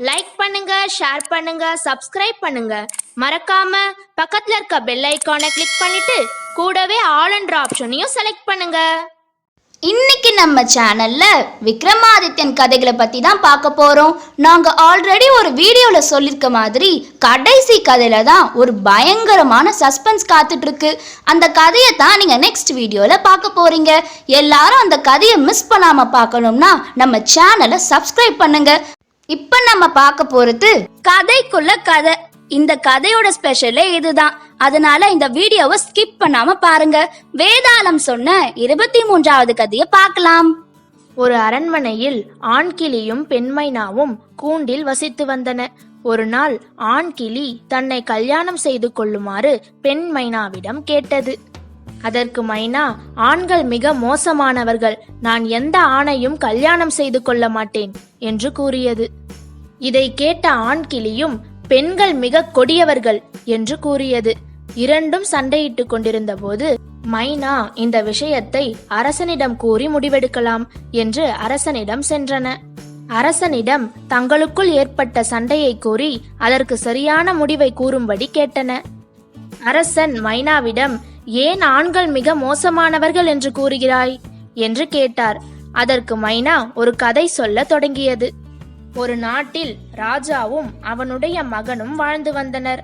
Like பண்ணுங்க, share பண்ணுங்க, subscribe பண்ணுங்க. மறக்காம பக்கத்துல இருக்க பெல் ஐகானை கிளிக் பண்ணிட்டு கூடவே ஆல் என்ற ஆப்ஷனையும் செலக்ட் பண்ணுங்க. இன்னைக்கு நம்ம சேனல்ல விக்ரமாதித்யன் கதைகளை பத்தி தான் பார்க்க போறோம். நாங்க ஆல்ரெடி ஒரு வீடியோல சொல்லிருக்க மாதிரி கடைசி கதையில தான் ஒரு பயங்கரமான சஸ்பென்ஸ் காத்துட்டு இருக்கு. அந்த கதையை தான் நீங்க நெக்ஸ்ட் வீடியோல பார்க்க போறீங்க. எல்லாரும் அந்த கதையை மிஸ் பண்ணாம பார்க்கணும்னா நம்ம சேனலை சப்ஸ்கிரைப் பண்ணுங்க. இப்ப நம்ம பார்க்க போறது கதைக்குள்ள கதை. இந்த கதையோட ஸ்பெஷலே இதுதான். அதனால இந்த வீடியோவை ஸ்கிப் பண்ணாம பாருங்க. வேதாளம் சொன்ன 23வது கதையை பார்க்கலாம். ஒரு அரண்மனையில் ஆண் கிளியும் பெண் மைனாவும் கூண்டில் வசித்து வந்தன. ஒரு நாள் ஆண் கிளி தன்னை கல்யாணம் செய்து கொள்ளுமாறு பெண் மைனாவிடம் கேட்டது. அதற்கு மைனா, ஆண்கள் மிக மோசமானவர்கள், நான் எந்த ஆணையும் கல்யாணம் செய்து கொள்ள மாட்டேன் என்று கூறியது. இதை கேட்ட ஆண் கிளியும் பெண்கள் மிக கொடியவர்கள் என்று கூறியது. இரண்டும் சண்டையிட்டு கொண்டிருந்த போது மைனா இந்த விஷயத்தை அரசனிடம் கூறி முடிவெடுக்கலாம் என்று அரசனிடம் சென்றன. அரசனிடம் தங்களுக்குள் ஏற்பட்ட சண்டையை கூறி அதற்கு சரியான முடிவை கூறும்படி கேட்டன. அரசன் மைனாவிடம், ஏன் ஆண்கள் மிக மோசமானவர்கள் என்று கூறுகிறாய் என்று கேட்டார். அதற்கு மைனா ஒரு கதை சொல்ல தொடங்கியது. ஒரு நாட்டில் ராஜாவும் அவனுடைய மகனும் வாழ்ந்து வந்தனர்.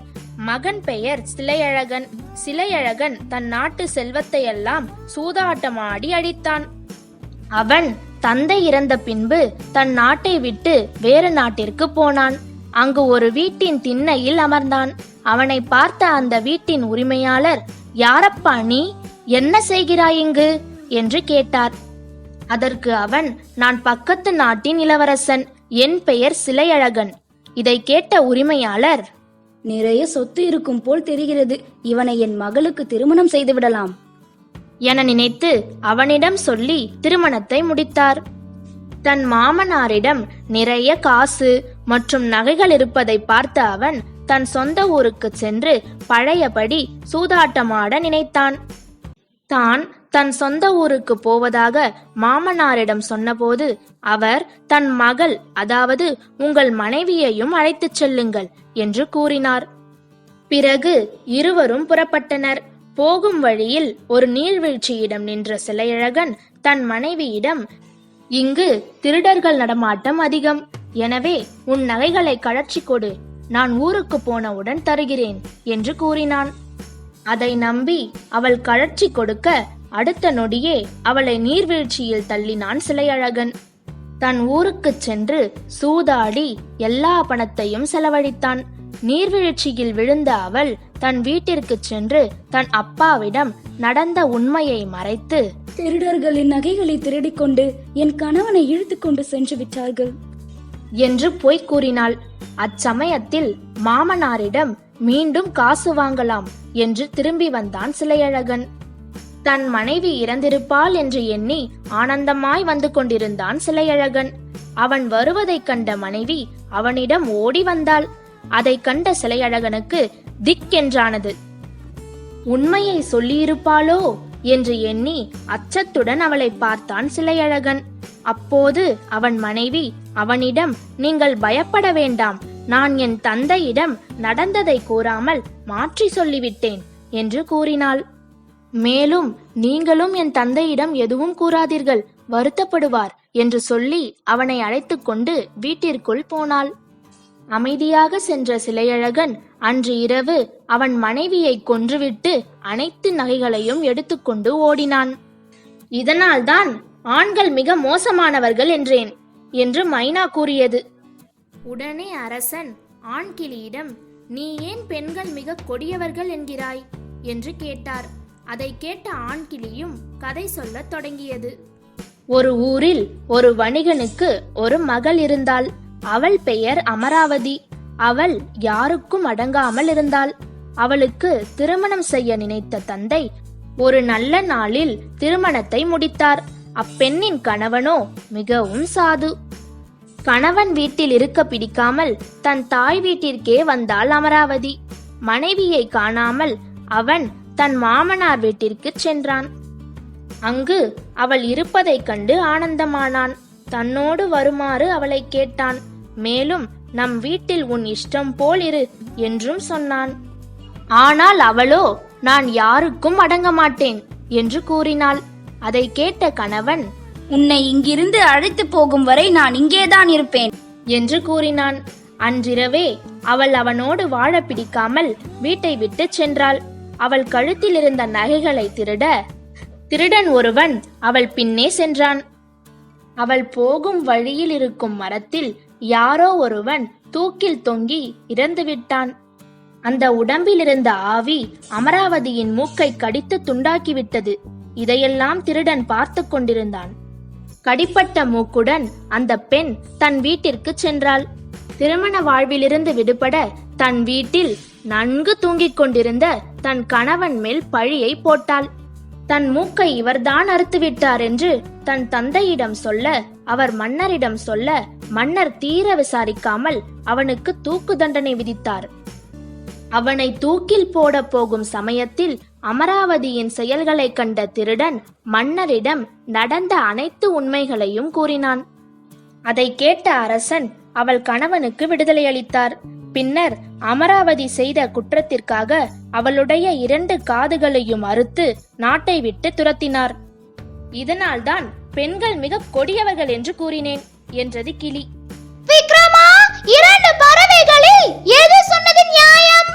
மகன் பெயர் சிலையழகன். சிலையழகன் தன் நாட்டு செல்வத்தை எல்லாம் சூதாட்டமாடி அடித்தான். அவன் தந்தை இறந்த பின்பு தன் நாட்டை விட்டு வேறு நாட்டிற்கு போனான். அங்கு ஒரு வீட்டின் திண்ணையில் அமர்ந்தான். அவனை பார்த்த அந்த வீட்டின் உரிமையாளர், யாரப்பா நீ, என்ன செய்கிறாய் இங்கு என்று கேட்டார். அதற்கு அவன், நான் பக்கத்து நாட்டின் இளவரசன், என் பெயர் சிலையழகன். இதை கேட்ட உரிமையாளர், நிறைய சொத்து இருக்கும் போல் தெரிகிறது, இவனை என் மகளுக்கு திருமணம் செய்து விடலாம் என நினைத்து அவனிடம் சொல்லி திருமணத்தை முடித்தார். தன் மாமனாரிடம் நிறைய காசு மற்றும் நகைகள் இருப்பதை பார்த்த அவன் தன் சொந்த ஊருக்கு சென்று பழையபடி சூதாட்டமாட நினைத்தான். தான் தன் சொந்த ஊருக்கு போவதாக மாமனாரிடம் சொன்னபோது அவர் தன் மகள், அதாவது உங்கள் மனைவியையும் அழைத்துச் செல்லுங்கள் என்று கூறினார். பிறகு இருவரும் புறப்பட்டனர். போகும் வழியில் ஒரு நீர்வீழ்ச்சியிடம் நின்ற சிலையழகன் தன் மனைவியிடம், இங்கு திருடர்கள் நடமாட்டம் அதிகம், எனவே உன் நகைகளை கழற்றி கொடு, நான் ஊருக்கு போனவுடன் தருகிறேன் என்று கூறினான். அதை நம்பி அவள் கழற்றி கொடுக்க அடுத்த நொடியே அவளை நீர்வீழ்ச்சியில் தள்ளினான் சிலையழகன். தன் ஊருக்கு சென்று சூதாடி எல்லா பணத்தையும் செலவழித்தான். நீர்வீழ்ச்சியில் விழுந்த அவள் தன் வீட்டிற்கு சென்று தன் அப்பாவிடம் நடந்த உண்மையை மறைத்து, திருடர்களின் நகைகளை திருடிக்கொண்டு என் கணவனை இழுத்து கொண்டு சென்று விட்டார்கள் என்று பொய் கூறினாள். அச்சமயத்தில் மாமனாரிடம் மீண்டும் காசு வாங்கலாம் என்று திரும்பி வந்தான் சிலையழகன். தன் மனைவி இறந்திருப்பாள் என்று எண்ணி ஆனந்தமாய் வந்து கொண்டிருந்தான் சிலையழகன். அவன் வருவதைக் கண்ட மனைவி அவனிடம் ஓடி வந்தாள். அதை கண்ட சிலையழகனுக்கு திக்கென்றானது. உண்மையை சொல்லியிருப்பாளோ என்று எண்ணி அச்சத்துடன் அவளை பார்த்தான் சிலையழகன். அப்போது அவன் மனைவி அவனிடம், நீங்கள் பயப்பட வேண்டாம், நான் என் தந்தையிடம் நடந்ததை கூறாமல் மாற்றி சொல்லிவிட்டேன் என்று கூறினாள். மேலும் நீங்களும் என் தந்தையிடம் எதுவும் கூறாதீர்கள், வருத்தப்படுவார் என்று சொல்லி அவனை அழைத்து கொண்டு வீட்டிற்குள் போனாள். அமைதியாக சென்ற சிலையழகன் அன்று இரவு அவன் மனைவியை கொன்றுவிட்டு அனைத்து நகைகளையும் எடுத்துக்கொண்டு ஓடினான். இதனால்தான் ஆண்கள் மிக மோசமானவர்கள் என்றேன் என்று மைனா கூறியது. உடனே அரசன் ஆண் கிளியிடம், நீ ஏன் பெண்கள் மிக கொடியவர்கள் என்கிறாய் என்று கேட்டார். அதை கேட்ட ஆண் கிளியும் கதை சொல்லத் தொடங்கியது. ஒரு ஊரில் ஒரு வணிகனுக்கு ஒரு மகள் இருந்தாள். அவள் பெயர் அமராவதி. அவள் யாருக்கும் அடங்காமல் இருந்தாள். அவளுக்கு திருமணம் செய்ய நினைத்த தந்தை ஒரு நல்ல நாளில் திருமணத்தை முடித்தார். அப்பெண்ணின் கணவனோ மிகவும் சாது. கணவன் வீட்டில் இருக்க பிடிக்காமல் தன் தாய் வீட்டிற்கே வந்தாள் அமராவதி. மனைவியை காணாமல் அவன் தன் மாமனார் வீட்டிற்கு சென்றான். அங்கு அவள் இருப்பதைக் கண்டு ஆனந்தமானான். தன்னோடு வருமாறு அவளை கேட்டான். மேலும் நம் வீட்டில் உன் இஷ்டம் போல் இரு என்றும் சொன்னான். ஆனால் அவளோ நான் யாருக்கும் அடங்க மாட்டேன் என்று கூறினாள். அதை கேட்ட கணவன் உன்னை இங்கிருந்து அழைத்து போகும் வரை நான் இங்கேதான் இருப்பேன் என்று கூறினான். அன்றிரவே அவள் அவனோடு வாழ பிடிக்காமல் வீட்டை விட்டு சென்றாள். அவள் கழுத்தில் இருந்த நகைகளை திருடன் ஒருவன் அவள் பின்னே சென்றான். அவள் போகும் வழியில் இருக்கும் மரத்தில் யாரோ ஒருவன் தூக்கில் தொங்கி இறந்துவிட்டான். அந்த உடம்பில் இருந்த ஆவி அமராவதியின் மூக்கை கடித்து துண்டாக்கிவிட்டது. இதையெல்லாம் திருடன் பார்த்து கொண்டிருந்தான். கடிப்பட்ட மூக்குடன் அந்த பெண் தன் வீட்டிற்கு சென்றாள். திருமண வாழ்விலிருந்து விடுபட தன் வீட்டில் நன்கு தூங்கிக் கொண்டிருந்த தன் கணவன் மேல் பழியை போட்டாள். தன் மூக்கை இவர்தான் அறுத்துவிட்டார் என்று தன் தந்தையிடம் சொல்ல, அவர் மன்னரிடம் சொல்ல, மன்னர் தீர விசாரிக்காமல் அவனுக்கு தூக்கு தண்டனை விதித்தார். அவனை தூக்கில் போட போகும் சமயத்தில் அமராவதியின் செயல்களை கண்ட திருடன் மன்னரிடம் நடந்த அனைத்து உண்மைகளையும் கூறினான். அதை கேட்ட அரசன் அவள் கணவனுக்கு விடுதலை அளித்தார். பின்னர் அமராவதி செய்த குற்றத்திற்காக அவளுடைய 2 காதுகளையும் அறுத்து நாட்டை விட்டு துரத்தினார். இதனால்தான் பெண்கள் மிக கொடியவர்கள் என்று கூறினேன் என்றது கிளி. விக்ரமா, 2 பறவைகளில் எது சொன்னது நியாயம்?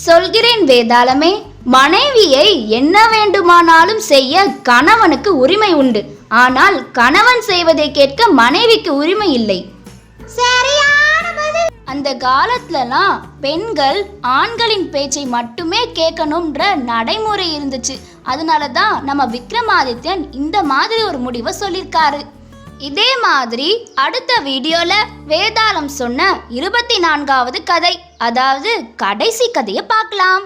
சொல்கிறேன் வேதாளமே, மனைவியை என்ன வேண்டுமானாலும் செய்ய கணவனுக்கு உரிமை உண்டு. ஆனால் கணவன் செய்வதை கேட்க மனைவிக்கு உரிமை இல்லை. சரியான பதில். அந்த காலத்துலலாம் பெண்கள் ஆண்களின் பேச்சை மட்டுமே கேட்கணும்ன்ற நடைமுறை இருந்துச்சு. அதனாலதான் நம்ம விக்ரமாதித்யன் இந்த மாதிரி ஒரு முடிவை சொல்லியிருக்காரு. இதே மாதிரி அடுத்த வீடியோல வேதாளம் சொன்ன 24வது கதை, அதாவது கடைசி கதையை பார்க்கலாம்.